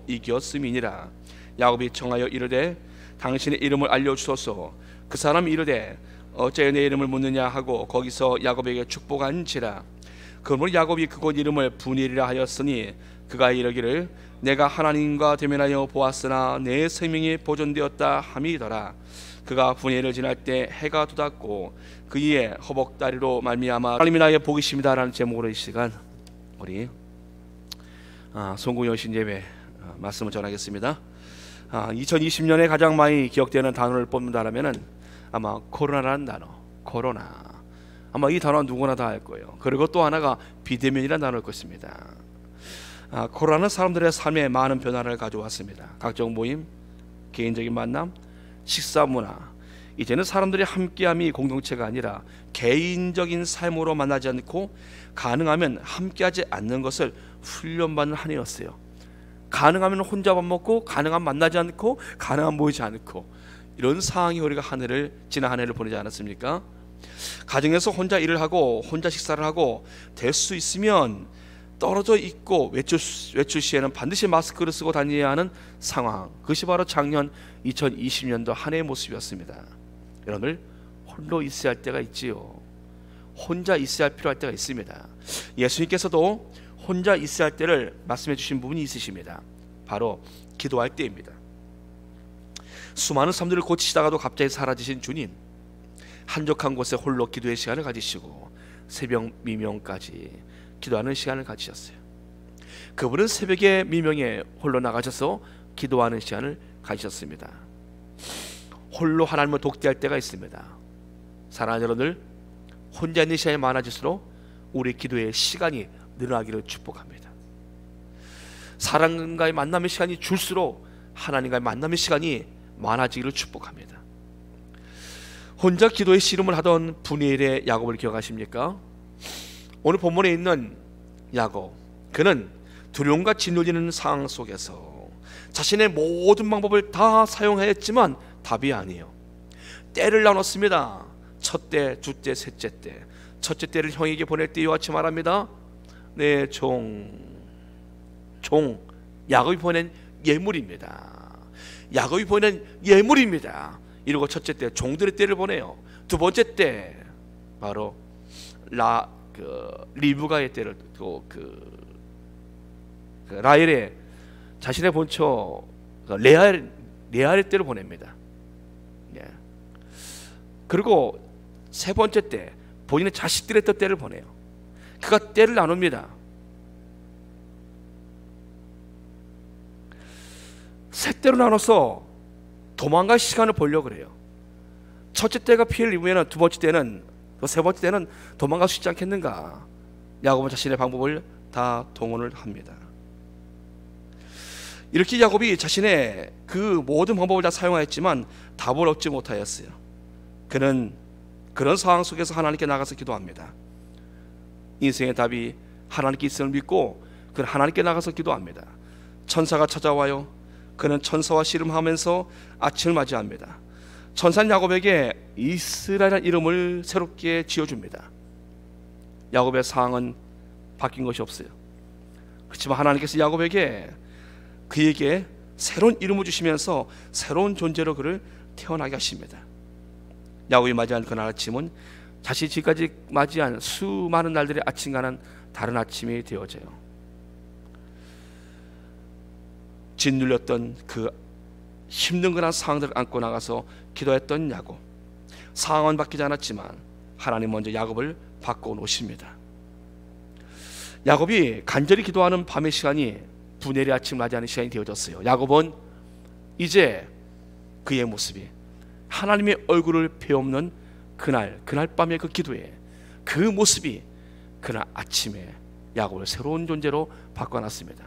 이겼음이니라. 야곱이 청하여 이르되 당신의 이름을 알려주소서. 그 사람이 이르되 어찌하여 내 이름을 묻느냐 하고 거기서 야곱에게 축복한지라. 그러므로 야곱이 그곳 이름을 분이엘이라 하였으니 그가 이르기를 내가 하나님과 대면하여 보았으나 내 생명이 보존되었다 함이더라. 그가 분이엘을 지날 때 해가 돋았고 그 이에 허벅다리로 말미암아 하나님이 나의 복이십니다 라는 제목으로 이 시간 우리 송구 여신 예배 말씀을 전하겠습니다. 2020년에 가장 많이 기억되는 단어를 뽑는다라면은 아마 코로나라는 단어, 코로나. 아마 이 단어 누구나 다 알 거예요. 그리고 또 하나가 비대면이라는 단어일 것입니다. 코로나는 사람들의 삶에 많은 변화를 가져왔습니다. 각종 모임, 개인적인 만남, 식사 문화. 이제는 사람들이 함께함이 공동체가 아니라 개인적인 삶으로 만나지 않고 가능하면 함께하지 않는 것을 훈련받는 한 해였어요. 가능하면 혼자 밥 먹고, 가능하면 만나지 않고, 가능하면 모이지 않고, 이런 상황이 우리가 지난 한 해를 보내지 않았습니까? 가정에서 혼자 일을 하고 혼자 식사를 하고 될 수 있으면 떨어져 있고 외출 시에는 반드시 마스크를 쓰고 다녀야 하는 상황. 그것이 바로 작년 2020년도 한 해의 모습이었습니다. 여러분들 홀로 있어야 할 때가 있지요. 혼자 있어야 할 필요할 때가 있습니다. 예수님께서도 혼자 있어야 할 때를 말씀해 주신 부분이 있으십니다. 바로 기도할 때입니다. 수많은 사람들을 고치시다가도 갑자기 사라지신 주님, 한적한 곳에 홀로 기도의 시간을 가지시고 새벽 미명까지 기도하는 시간을 가지셨어요. 그분은 새벽에 미명에 홀로 나가셔서 기도하는 시간을 가지셨습니다. 홀로 하나님을 독대할 때가 있습니다. 사랑하는 여러분들, 혼자 있는 시간이 많아질수록 우리 기도의 시간이 늘어나기를 축복합니다. 사람과의 만남의 시간이 줄수록 하나님과의 만남의 시간이 많아지기를 축복합니다. 혼자 기도의 씨름을 하던 분이엘의 야곱을 기억하십니까? 오늘 본문에 있는 야곱, 그는 두려움과 짓눌리는 상황 속에서 자신의 모든 방법을 다 사용하였지만 답이 아니에요. 때를 나눴습니다. 첫 때, 두째, 셋째 때. 첫째 때를 형에게 보낼 때 이와 같이 말합니다. 내 종 야곱이 보낸 예물입니다. 야곱이 보낸 예물입니다. 이러고 첫째 때 종들의 때를 보내요. 두 번째 때 바로 리브가의 때를 라헬의 자신의 본처 레아의 때를 보냅니다. 예. 그리고 세 번째 때 본인의 자식들의 때를 보내요. 그가 때를 나눕니다. 세 때로 나눠서 도망갈 시간을 보려고 그래요. 첫째 때가 피해를 입으면 두 번째 때는, 세 번째 때는 도망갈 수 있지 않겠는가? 야곱은 자신의 방법을 다 동원을 합니다. 이렇게 야곱이 자신의 그 모든 방법을 다 사용하였지만 답을 얻지 못하였어요. 그는 그런 상황 속에서 하나님께 나가서 기도합니다. 인생의 답이 하나님께 있음을 믿고 그는 하나님께 나가서 기도합니다. 천사가 찾아와요. 그는 천사와 씨름하면서 아침을 맞이합니다. 천사는 야곱에게 이스라엘이라는 이름을 새롭게 지어줍니다. 야곱의 상황은 바뀐 것이 없어요. 그렇지만 하나님께서 야곱에게 그에게 새로운 이름을 주시면서 새로운 존재로 그를 태어나게 하십니다. 야곱이 맞이한 그날 아침은 자신이 지금까지 맞이한 수많은 날들의 아침과는 다른 아침이 되어져요. 짓눌렸던 그 힘든 그런 상황들을 안고 나가서 기도했던 야곱. 상황은 바뀌지 않았지만 하나님 먼저 야곱을 바꿔놓으십니다. 야곱이 간절히 기도하는 밤의 시간이 분이엘의 아침 맞이하는 시간이 되어졌어요. 야곱은 이제 그의 모습이 하나님의 얼굴을 베없는 그날 밤의 그 기도에 그 모습이 그날 아침에 야곱을 새로운 존재로 바꿔놨습니다.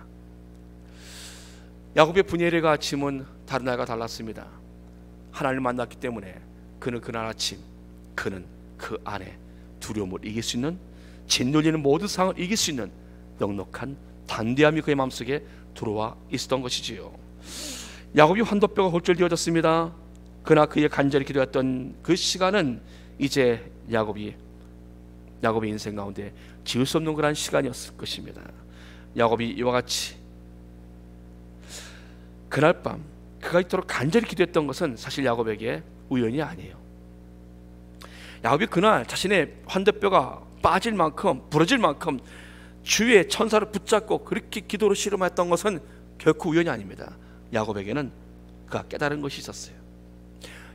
야곱의 분이엘의 아침은 다른 날과 달랐습니다. 하나님을 만났기 때문에 그는 그날 아침 그는 그 안에 두려움을 이길 수 있는, 짓눌리는 모든 상황을 이길 수 있는 넉넉한 단대함이 그의 마음속에 들어와 있었던 것이지요. 야곱이 환도뼈가 골절되어졌습니다. 그러나 그의 간절히 기도했던 그 시간은 이제 야곱의 인생 가운데 지울 수 없는 그런 시간이었을 것입니다. 야곱이 이와 같이 그날 밤 그가 이토록 간절히 기도했던 것은 사실 야곱에게 우연이 아니에요. 야곱이 그날 자신의 환대뼈가 빠질 만큼, 부러질 만큼 주위의 천사를 붙잡고 그렇게 기도로 씨름했던 것은 결코 우연이 아닙니다. 야곱에게는 그가 깨달은 것이 있었어요.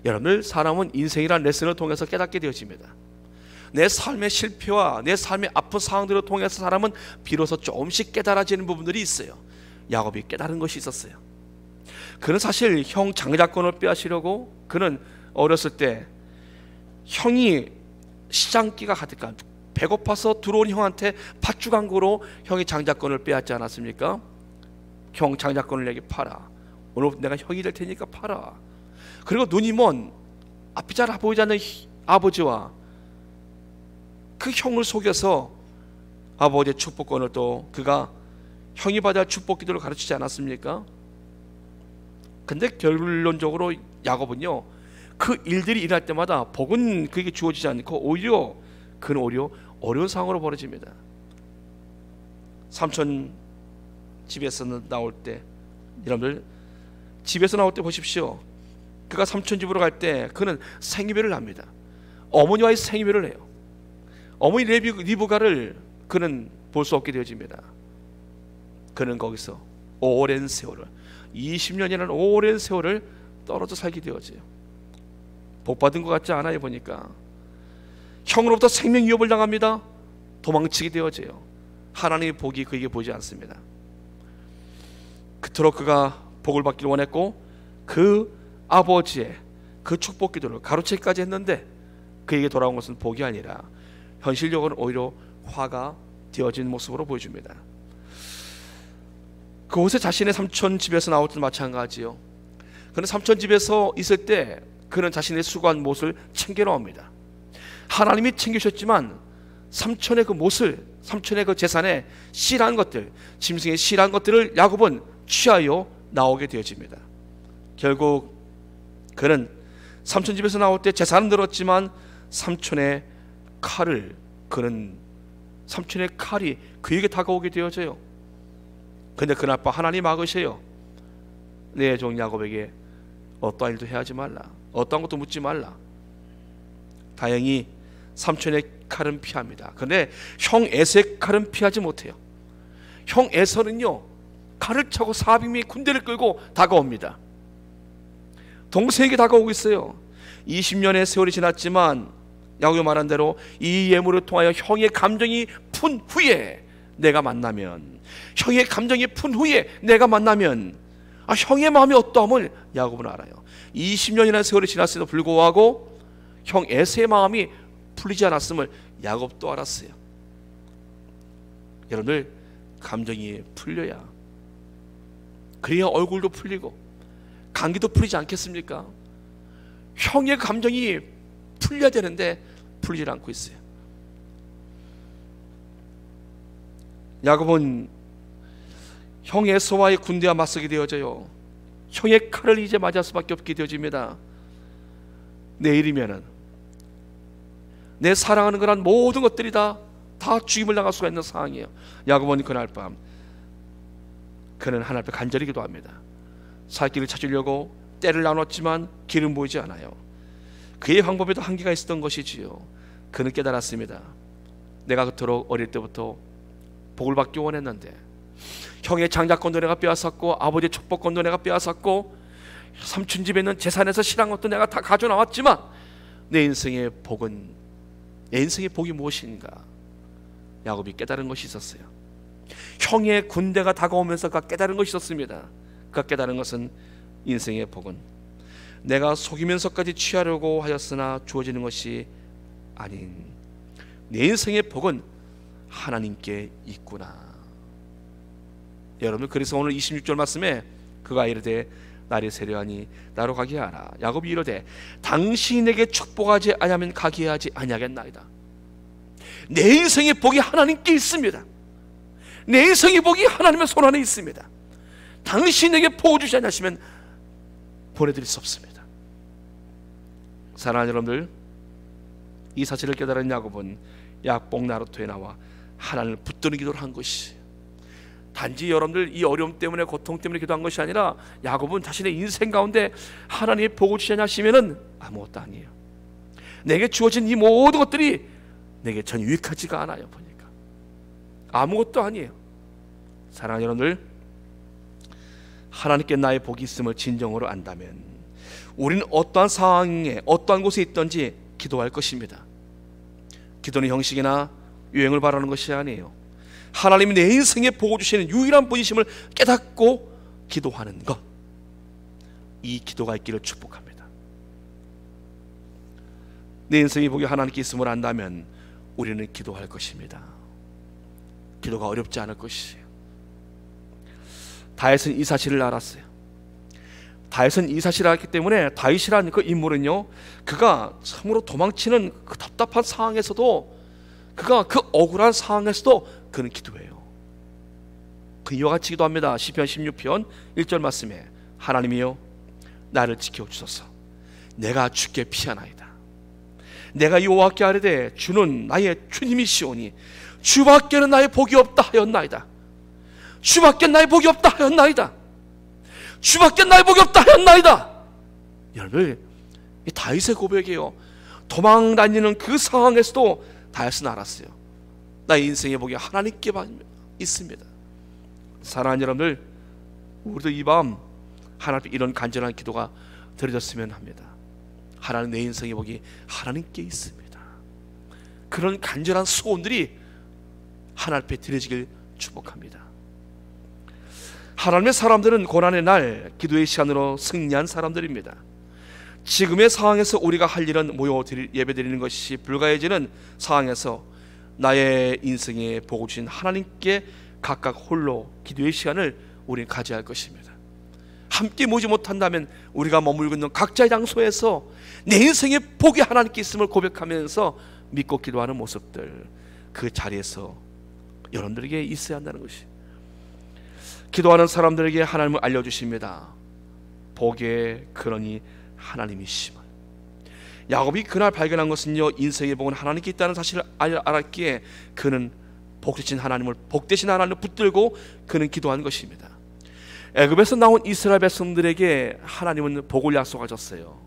여러분들, 사람은 인생이란 레슨을 통해서 깨닫게 되어집니다. 내 삶의 실패와 내 삶의 아픈 상황들을 통해서 사람은 비로소 조금씩 깨달아지는 부분들이 있어요. 야곱이 깨달은 것이 있었어요. 그는 사실 형 장자권을 빼앗으려고, 그는 어렸을 때 형이 시장기가 가득한, 배고파서 들어온 형한테 팥주강고로 형이 장자권을 빼앗지 않았습니까? 형 장자권을 내게 팔아, 오늘 내가 형이 될 테니까 팔아. 그리고 눈이 먼 앞이 잘 보이지 않는 아버지와 그 형을 속여서 아버지의 축복권을 또 그가 형이 받아야 할 축복 기도를 가르치지 않았습니까? 근데 결론적으로 야곱은요, 그 일들이 일어날 때마다 복은 그에게 주어지지 않고 오히려 그는 어려운 상황으로 벌어집니다. 삼촌 집에서 나올 때, 여러분들 집에서 나올 때 보십시오. 그가 삼촌 집으로 갈 때 그는 생이별을 합니다. 어머니와의 생이별을 해요. 어머니 리브가를 그는 볼 수 없게 되어집니다. 그는 거기서 오랜 세월을, 20년이라는 오랜 세월을 떨어져 살게 되어져요. 복받은 것 같지 않아요. 보니까 형으로부터 생명 위협을 당합니다. 도망치게 되어져요. 하나님의 복이 그에게 보이지 않습니다. 그토록 그가 복을 받기를 원했고 그 아버지의 그 축복 기도를 가로채기까지 했는데 그에게 돌아온 것은 복이 아니라 현실적으로는 오히려 화가 되어진 모습으로 보여줍니다. 그곳에 자신의 삼촌 집에서 나올 때도 마찬가지요. 그는 삼촌 집에서 있을 때 그는 자신의 수고한 못을 챙겨 나옵니다. 하나님이 챙기셨지만 삼촌의 그 못을, 삼촌의 그 재산에 실한 것들, 짐승의 실한 것들을 야곱은 취하여 나오게 되어집니다. 결국 그는 삼촌 집에서 나올 때 재산은 늘었지만 삼촌의 칼이 그에게 다가오게 되어져요. 근데 그날 밤 하나님 막으셔요. 내 종 야곱에게 어떠한 일도 해하지 말라, 어떠한 것도 묻지 말라. 다행히 삼촌의 칼은 피합니다. 그런데 형 에서의 칼은 피하지 못해요. 형 에서는요, 칼을 차고 400명의 군대를 끌고 다가옵니다. 동생에게 다가오고 있어요. 20년의 세월이 지났지만 야곱이 말한 대로 이 예물을 통하여 형의 감정이 푼 후에 내가 만나면, 형의 감정이 푼 후에 내가 만나면 형의 마음이 어떠함을 야곱은 알아요. 20년이라는 세월이 지났음에도 불구하고 형 에서의 마음이 풀리지 않았음을 야곱도 알았어요. 여러분들, 감정이 풀려야 그래야 얼굴도 풀리고 감기도 풀리지 않겠습니까? 형의 감정이 풀려야 되는데 풀리지 않고 있어요. 야곱은 형 에서와의 군대와 맞서게 되어져요. 형의 칼을 이제 맞을 수밖에 없게 되어집니다. 내일이면은 내 사랑하는 거란 모든 것들이 다 죽임을 당할 수가 있는 상황이에요. 야곱은 그날 밤 그는 하나님 앞에 간절히 기도합니다. 살 길을 찾으려고 때를 나눴지만 길은 보이지 않아요. 그의 방법에도 한계가 있었던 것이지요. 그는 깨달았습니다. 내가 그토록 어릴 때부터 복을 받기 원했는데 형의 장자권도 내가 빼앗았고 아버지의 축복권도 내가 빼앗았고 삼촌 집에 있는 재산에서 실한 것도 내가 다 가져 나왔지만 내 인생의 복이 무엇인가? 야곱이 깨달은 것이 있었어요. 형의 군대가 다가오면서 그가 깨달은 것이 있었습니다. 그가 깨달은 것은 인생의 복은 내가 속이면서까지 취하려고 하였으나 주어지는 것이 아닌 내 인생의 복은 하나님께 있구나. 여러분, 그래서 오늘 26절 말씀에 그가 이르되 날이 세려하니 나로 가게 하라. 야곱이 이르되 당신이 내게 축복하지 아니하면 가게 하지 아니하겠나이다. 내 인생의 복이 하나님께 있습니다. 내 인생의 복이 하나님의 손 안에 있습니다. 당신이 내게 복을 주지 않으시면 보내드릴 수 없습니다. 사랑하는 여러분들, 이 사실을 깨달은 야곱은 야복 나루터에 나와 하나님을 붙드는 기도를 한 것이, 단지 여러분들 이 어려움 때문에, 고통 때문에 기도한 것이 아니라 야곱은 자신의 인생 가운데 하나님의 복을 주시냐 하시면은 아무것도 아니에요. 내게 주어진 이 모든 것들이 내게 전 유익하지가 않아요. 보니까 아무것도 아니에요. 사랑하는 여러분들, 하나님께 나의 복이 있음을 진정으로 안다면 우리는 어떠한 상황에 어떠한 곳에 있든지 기도할 것입니다. 기도는 형식이나 유행을 바라는 것이 아니에요. 하나님이 내 인생에 복을 주시는 유일한 분이심을 깨닫고 기도하는 것, 이 기도가 있기를 축복합니다. 내 인생의 복이 하나님께 있음을 안다면 우리는 기도할 것입니다. 기도가 어렵지 않을 것이에요. 다윗은 이 사실을 알았어요. 다윗은 이 사실을 알았기 때문에 다윗이라는 그 인물은요, 그가 참으로 도망치는 그 답답한 상황에서도, 그가 그 억울한 상황에서도 그는 기도해요. 그 이와 같이 기도합니다. 시편 16편 1절 말씀에 하나님이여 나를 지켜주소서. 내가 주께 피하나이다. 내가 여호와께 아뢰되 주는 나의 주님이시오니 주밖에는 나의 복이 없다 하였나이다. 주밖에 나의 복이 없다 하였나이다. 주밖에 나의 복이 없다 하였나이다. 여러분, 이 다윗의 고백이에요. 도망 다니는 그 상황에서도 다윗은 알았어요. 나의 인생의 복이 하나님께 있습니다. 사랑하는 여러분들, 우리도 이 밤 하나님 이런 간절한 기도가 드려졌으면 합니다. 하나님, 내 인생의 복이 하나님께 있습니다. 그런 간절한 소원들이 하나님 앞에 드려지길 축복합니다. 하나님의 사람들은 고난의 날 기도의 시간으로 승리한 사람들입니다. 지금의 상황에서 우리가 할 일은 모여 예배드리는 것이 불가해지는 상황에서 나의 인생에 복을 주신 하나님께 각각 홀로 기도의 시간을 우리는 가져야 할 것입니다. 함께 모지 못한다면 우리가 머물고 있는 각자의 장소에서 내 인생의 복이 하나님께 있음을 고백하면서 믿고 기도하는 모습들, 그 자리에서 여러분들에게 있어야 한다는 것이, 기도하는 사람들에게 하나님을 알려주십니다. 복의 근원이 하나님이심을. 야곱이 그날 발견한 것은요, 인생의 복은 하나님께 있다는 사실을 알았기에 그는 복 대신 하나님을 붙들고 그는 기도한 것입니다. 애굽에서 나온 이스라엘 백성들에게 하나님은 복을 약속하셨어요.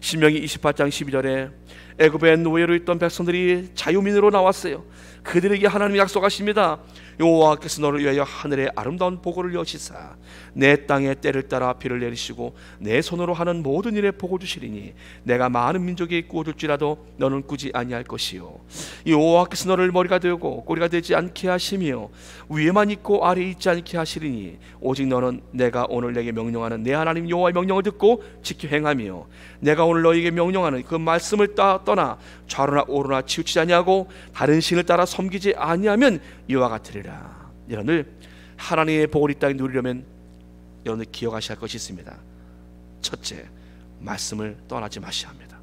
신명기 28장 12절에 애굽의 노예로 있던 백성들이 자유민으로 나왔어요. 그들에게 하나님이 약속하십니다. 여호와께서 너를 위하여 하늘의 아름다운 보고를 여시사 내 땅에 때를 따라 비를 내리시고 내 손으로 하는 모든 일에 복을 주시리니 내가 많은 민족에 꾸어줄지라도 너는 꾸지 아니할 것이요 여호와께서 너를 머리가 되고 꼬리가 되지 않게 하시며 위에만 있고 아래에 있지 않게 하시리니 오직 너는 내가 오늘 내게 명령하는 내 하나님 여호와의 명령을 듣고 지켜 행하며 내가 오늘 너에게 명령하는 그 말씀을 떠나 좌로나 오로나 치우치지 아니하고 다른 신을 따라 섬기지 아니하면 이와 같으리라. 여러분들, 하나님의 복을 이 땅에 누리려면 여러분들 기억하셔야 할 것이 있습니다. 첫째, 말씀을 떠나지 마셔야 합니다.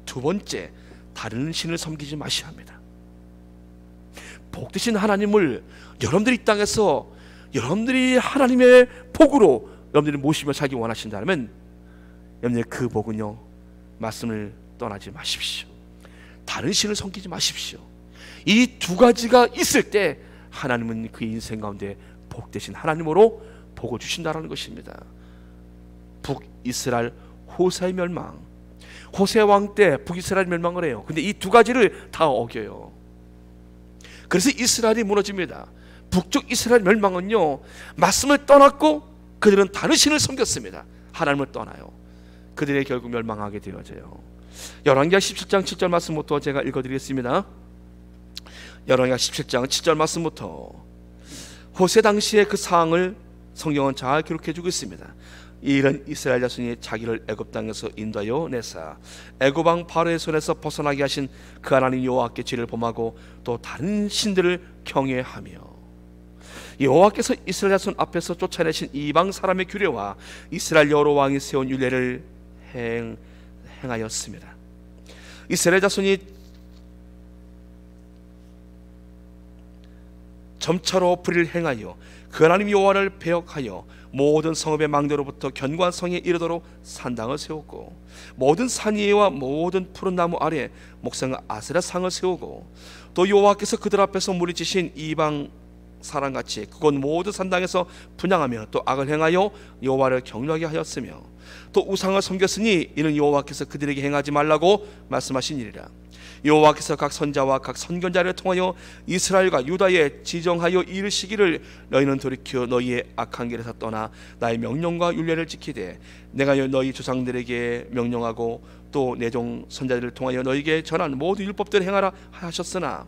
두 번째, 다른 신을 섬기지 마셔야 합니다. 복 되신 하나님을 여러분들이 이 땅에서 여러분들이 하나님의 복으로 여러분들이 모시며 살기 원하신다면 여러분들 그 복은요, 말씀을 떠나지 마십시오. 다른 신을 섬기지 마십시오. 이 두 가지가 있을 때 하나님은 그 인생 가운데 복 되신 하나님으로 복을 주신다는 것입니다. 북이스라엘 호세의 멸망, 호세 왕 때 북이스라엘 멸망을 해요. 근데 이 두 가지를 다 어겨요. 그래서 이스라엘이 무너집니다. 북쪽 이스라엘 멸망은요, 말씀을 떠났고 그들은 다른 신을 섬겼습니다. 하나님을 떠나요. 그들의 결국 멸망하게 되어져요. 열왕기하 17장 7절 말씀부터 제가 읽어드리겠습니다. 열왕기하 17장 7절 말씀부터 호세 당시의 그 상황을 성경은 잘 기록해주고 있습니다. 이 일은 이스라엘 자손이 자기를 애굽 땅에서 인도하여 내사 애굽 왕 바로의 손에서 벗어나게 하신 그 하나님 여호와께 죄를 범하고 또 다른 신들을 경외하며 여호와께서 이스라엘 자손 앞에서 쫓아내신 이방 사람의 규례와 이스라엘 여러 왕이 세운 율례를 행하였습니다. 이스라엘 자손이 점차로 불의를 행하여 그 하나님 여호와를 배역하여 모든 성읍의 망대로부터 견고한 성에 이르도록 산당을 세웠고 모든 산 위에와 모든 푸른 나무 아래 목성 아세라 상을 세우고 또 여호와께서 그들 앞에서 무리지신 이방 사람같이 그곳 모든 산당에서 분향하며 또 악을 행하여 여호와를 경외하게 하였으며 또 우상을 섬겼으니 이는 여호와께서 그들에게 행하지 말라고 말씀하시니라. 여호와께서 각 선자와 각 선견자를 통하여 이스라엘과 유다에 지정하여 이르시기를 너희는 돌이켜 너희의 악한 길에서 떠나 나의 명령과 율례를 지키되 내가 너희 조상들에게 명령하고 또 내 종 선자들을 통하여 너희에게 전한 모든 율법들을 행하라 하셨으나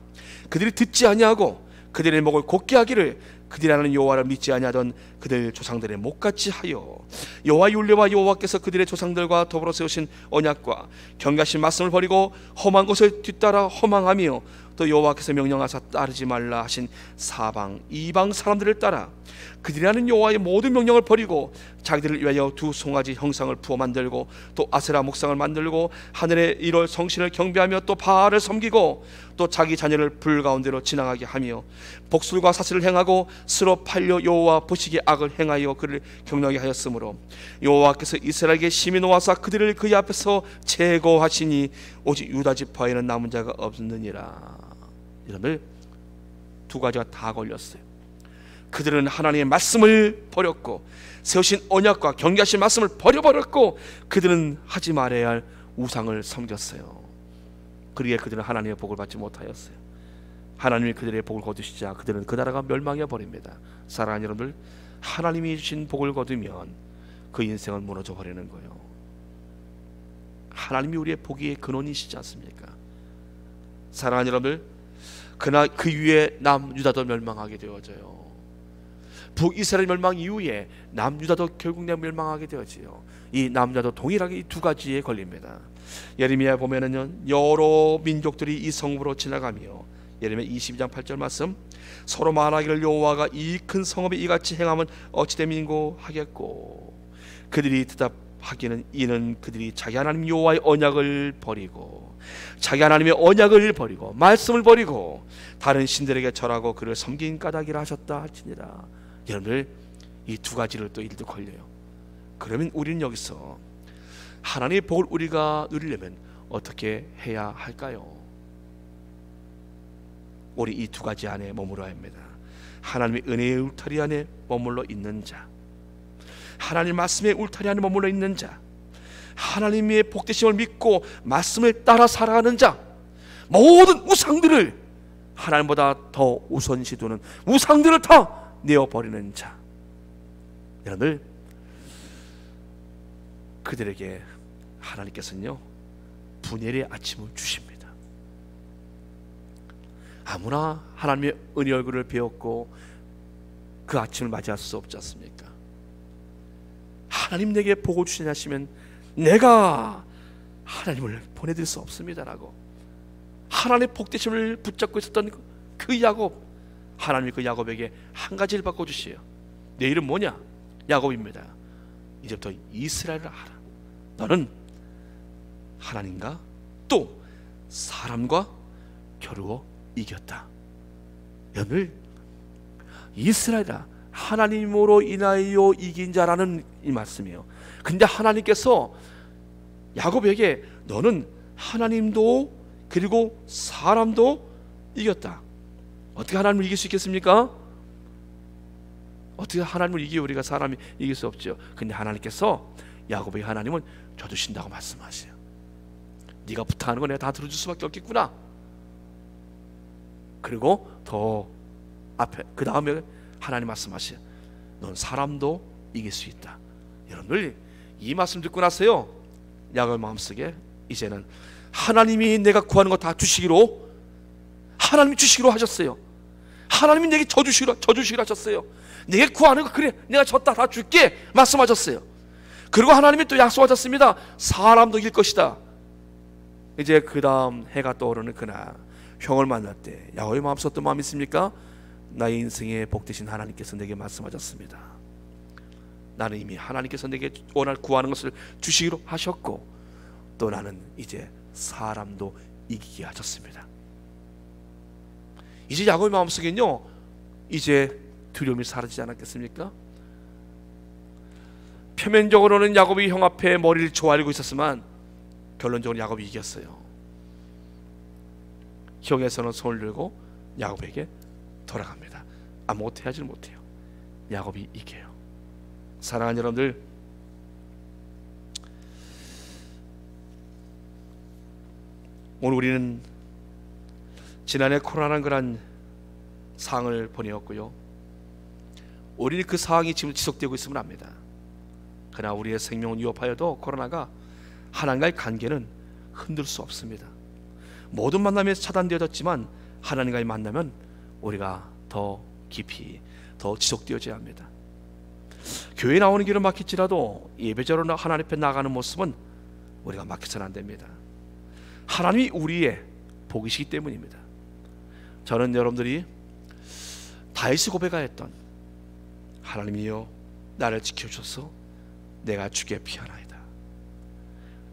그들이 듣지 아니하고 그들의 목을 곧게 하기를 그들이 하는 여호와를 믿지 아니하던 그들 조상들의 목같이 하여 여호와 율례와 여호와께서 그들의 조상들과 더불어 세우신 언약과 경계하신 말씀을 버리고 험한 것을 뒤따라 허망하며 또 여호와께서 명령하사 따르지 말라 하신 사방 이방 사람들을 따라 그들이 하는 여호와의 모든 명령을 버리고 자기들을 위하여 두 송아지 형상을 부어 만들고 또 아세라 목상을 만들고 하늘의 일월 성신을 경배하며 또 바알을 섬기고 또 자기 자녀를 불 가운데로 지나가게 하며 복술과 사슬을 행하고 스로 팔려 여호와 보시기에 악을 행하여 그를 경멸하게 하였으므로 여호와께서 이스라엘에게 심히 노하사 그들을 그의 앞에서 제거하시니 오직 유다 지파에는 남은 자가 없느니라. 이러면 두 가지가 다 걸렸어요. 그들은 하나님의 말씀을 버렸고 세우신 언약과 경계하신 말씀을 버려버렸고 그들은 하지 말아야 할 우상을 섬겼어요. 그리에 그들은 하나님의 복을 받지 못하였어요. 하나님이 그들의 복을 거두시자 그들은 그 나라가 멸망해 버립니다. 사랑하는 여러분들, 하나님이 주신 복을 거두면 그 인생은 무너져 버리는 거예요. 하나님이 우리의 복의 근원이시지 않습니까? 사랑하는 여러분들, 그러나 그 위에 남유다도 멸망하게 되어져요. 북이스라엘 멸망 이후에 남유다도 결국 멸망하게 되어지요. 이 남유다도 동일하게 이 두 가지에 걸립니다. 예레미야 보면은요, 여러 민족들이 이 성읍으로 지나가며 예레미야 22장 8절 말씀, 서로 말하기를 여호와가 이 큰 성읍에 이같이 행하면 어찌 됨인고 하겠고 그들이 대답하기는 이는 그들이 자기 하나님 여호와의 언약을 버리고 자기 하나님의 언약을 버리고 말씀을 버리고 다른 신들에게 절하고 그를 섬긴 까닭이라 하셨다 할지니라. 여러분들, 이 두 가지를 또 일도 걸려요. 그러면 우리는 여기서 하나님의 복을 우리가 누리려면 어떻게 해야 할까요? 우리 이 두 가지 안에 머물러야 합니다. 하나님의 은혜의 울타리 안에 머물러 있는 자, 하나님 말씀의 울타리 안에 머물러 있는 자, 하나님의 복되심을 믿고 말씀을 따라 살아가는 자, 모든 우상들을 하나님보다 더 우선시 두는 우상들을 다 내어버리는 자, 여러분들, 그들에게 하나님께서는요 분열의 아침을 주십니다. 아무나 하나님의 은혜 얼굴을 배웠고 그 아침을 맞이할 수 없지 않습니까? 하나님 내게 복을 주시냐 하시면 내가 하나님을 보내드릴 수 없습니다라고 하나님의 복되심을 붙잡고 있었던 그 야곱, 하나님이 그 야곱에게 한 가지를 바꿔주시요. 내 이름 뭐냐? 야곱입니다. 이제부터 이스라엘을 알아. 너는 하나님과 또 사람과 겨루어 이겼다. 여러분, 이스라엘아, 하나님으로 인하여 이긴 자라는 이 말씀이에요. 근데 하나님께서 야곱에게 너는 하나님도 그리고 사람도 이겼다. 어떻게 하나님을 이길 수 있겠습니까? 어떻게 하나님을 이기고 우리가 사람이 이길 수 없죠. 근데 하나님께서 야곱에게 하나님은 줘주신다고 말씀하세요. 네가 부탁하는 거 내가 다 들어줄 수밖에 없겠구나. 그리고 더 앞에 그 다음에 하나님 말씀하세요. 넌 사람도 이길 수 있다. 여러분들, 이 말씀 듣고 나서요, 야곱의 마음속에 이제는 하나님이 내가 구하는 거 다 주시기로, 하나님이 주시기로 하셨어요. 하나님이 내게 져주시기로 하셨어요. 내게 구하는 거 그래 내가 졌다 다 줄게 말씀하셨어요. 그리고 하나님이 또 약속하셨습니다. 사람도 이길 것이다. 이제 그 다음 해가 떠오르는 그날 형을 만날 때 야곱의 마음속에 어떤 마음이 있습니까? 나의 인생의 복되신 하나님께서 내게 말씀하셨습니다. 나는 이미 하나님께서 내게 원할 구하는 것을 주시기로 하셨고 또 나는 이제 사람도 이기게 하셨습니다. 이제 야곱의 마음속에는요 이제 두려움이 사라지지 않았겠습니까? 표면적으로는 야곱이 형 앞에 머리를 조아리고 있었지만 결론적으로 야곱이 이겼어요. 형에서는 손을 들고 야곱에게 돌아갑니다. 아무것도 하지 못해요. 야곱이 이겨요. 사랑하는 여러분들, 오늘 우리는 지난해 코로나라는 그런 상황을 보내었고요. 우리는 그 상황이 지금 지속되고 있음을 압니다. 그러나 우리의 생명을 위협하여도 코로나가 하나님과의 관계는 흔들 수 없습니다. 모든 만남이 차단되어졌지만 하나님과의 만나면 우리가 더 깊이 더 지속되어져야 합니다. 교회에 나오는 길은 막힐지라도 예배자로 하나님 앞에 나가는 모습은 우리가 막혀서는 안 됩니다. 하나님이 우리의 복이시기 때문입니다. 저는 여러분들이 다윗이 고백하였던 하나님이여 나를 지켜주소서 내가 주께 피하나이다.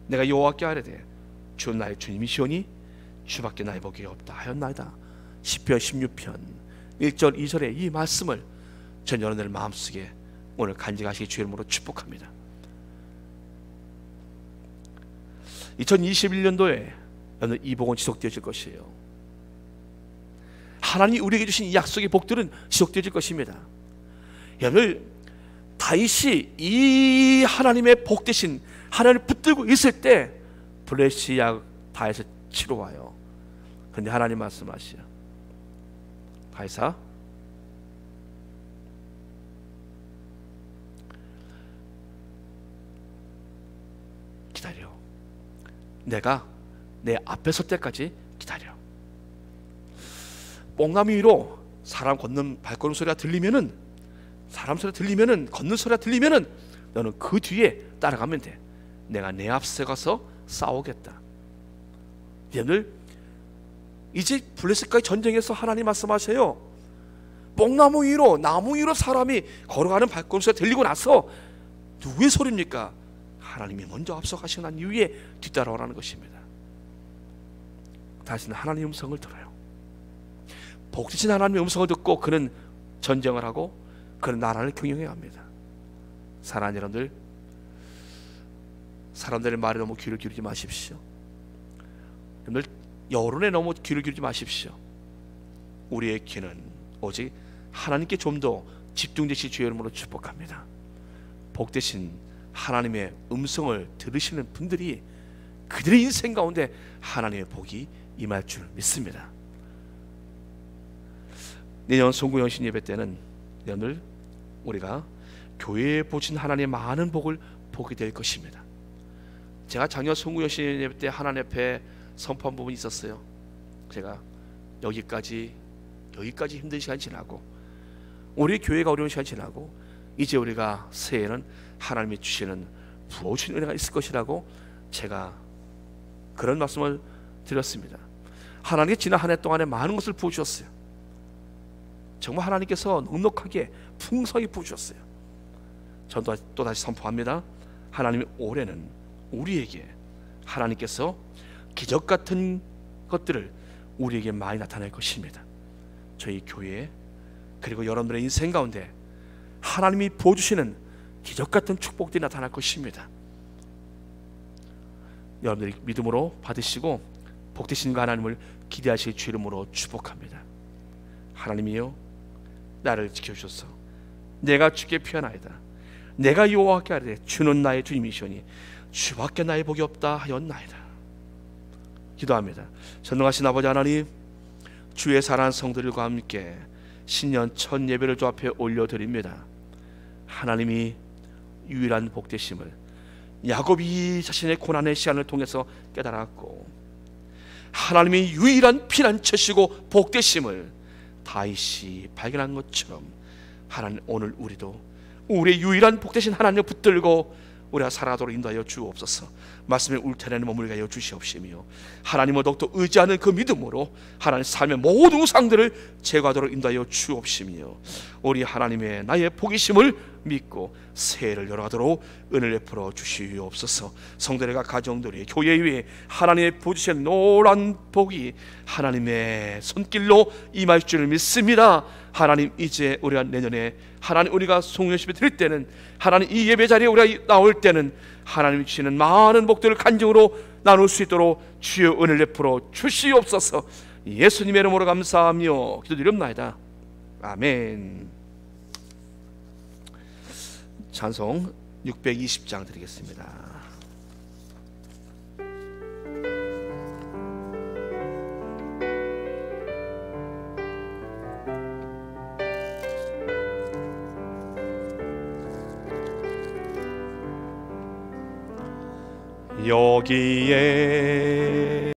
내가 여호와께 아뢰되 주는 나의 주님이시오니 주밖에 나의 복이 없다 하였나이다. 시편 16편 1절 2절의 이 말씀을 전 여러분들 마음속에 오늘 간직하시기 주의 이름으로 축복합니다. 2021년도에 여러분 이 복은 지속되어질 것이에요. 하나님이 우리에게 주신 이 약속의 복들은 지속되어질 것입니다. 여러분 다윗이 이 하나님의 복 대신 하나님을 붙들고 있을 때 블레시아 다윗을 치러 와요. 그런데 하나님 말씀하시죠. 다윗아, 기다려. 내가 내 앞에 설 때까지 기다려. 뽕나무 위로 사람 걷는 발걸음 소리가 들리면은, 사람 소리가 들리면은, 걷는 소리가 들리면은 너는 그 뒤에 따라가면 돼. 내가 내 앞서 가서 싸우겠다. 여러분들 이제 블레셋과의 전쟁에서 하나님 말씀하세요. 뽕나무 위로, 나무 위로 사람이 걸어가는 발걸음 소리가 들리고 나서 누구의 소리입니까? 하나님이 먼저 앞서 가시고 난 이후에 뒤따라오라는 것입니다. 다시는 하나님의 음성을 들어요. 복되신 하나님의 음성을 듣고 그는 전쟁을 하고 그는 나라를 경영해야 합니다. 사랑하는 여러분들, 사람들의 말에 너무 귀를 기울이지 마십시오. 여러분들 여론에 너무 귀를 기울이지 마십시오. 우리의 귀는 오직 하나님께 좀 더 집중되시 주의 이름으로 축복합니다. 복되신 하나님의 음성을 들으시는 분들이 그들의 인생 가운데 하나님의 복이 임할 줄 믿습니다. 내년 송구영신 예배 때는 오늘 우리가 교회에 보신 하나님의 많은 복을 보게 될 것입니다. 제가 작년 송구영신 예배 때 하나님 앞에 선포한 부분이 있었어요. 제가 여기까지 힘든 시간 지나고 우리 교회가 어려운 시간 지나고 이제 우리가 새해에는 하나님이 주시는 부어주신 은혜가 있을 것이라고 제가 그런 말씀을 드렸습니다. 하나님께 지난 한 해 동안에 많은 것을 부어주셨어요. 정말 하나님께서 넉넉하게 풍성히 부어주셨어요. 저는 또 다시 선포합니다. 하나님이 올해는 우리에게 하나님께서 기적 같은 것들을 우리에게 많이 나타낼 것입니다. 저희 교회 그리고 여러분들의 인생 가운데 하나님이 부어주시는 기적 같은 축복들이 나타날 것입니다. 여러분들이 믿음으로 받으시고 복되신 그 하나님을 기대하실 주 이름으로 축복합니다. 하나님이여 나를 지켜주소서 내가 주께 피하나이다. 내가 여호와께 아뢰되 주는 나의 주님이시오니 주밖에 나의 복이 없다 하였나이다. 기도합니다. 전능하신 아버지 하나님, 주의 사랑하는 성도들과 함께 신년 첫 예배를 주 앞에 올려드립니다. 하나님이 유일한 복되심을 야곱이 자신의 고난의 시간을 통해서 깨달았고, 하나님이 유일한 피난처시고 복되심을 다윗이 발견한 것처럼 하나님 오늘 우리도 우리의 유일한 복되신 하나님을 붙들고 우리가 살아가도록 인도하여 주옵소서. 말씀에 울타리는 머물게 하여 주시옵시며 하나님을 더욱더 의지하는 그 믿음으로 하나님 삶의 모든 우상들을 제거하도록 인도하여 주옵시며 우리 하나님의 나의 복이심을 믿고 새해를 열어가도록 은혜를 베풀어 주시옵소서. 성도들과 가정들이 교회 위에 하나님의 부어주신 놀라운 복이 하나님의 손길로 임할 줄 믿습니다. 하나님, 이제 우리가 내년에 하나님 우리가 송년식을 드릴 때는 하나님 이 예배 자리에 우리가 나올 때는 하나님이 주시는 많은 복들을 간증으로 나눌 수 있도록 주여 은혜를 베풀어 주시옵소서. 예수님의 이름으로 감사하며 기도드립나이다. 아멘. 찬송 620장 드리겠습니다. 여기에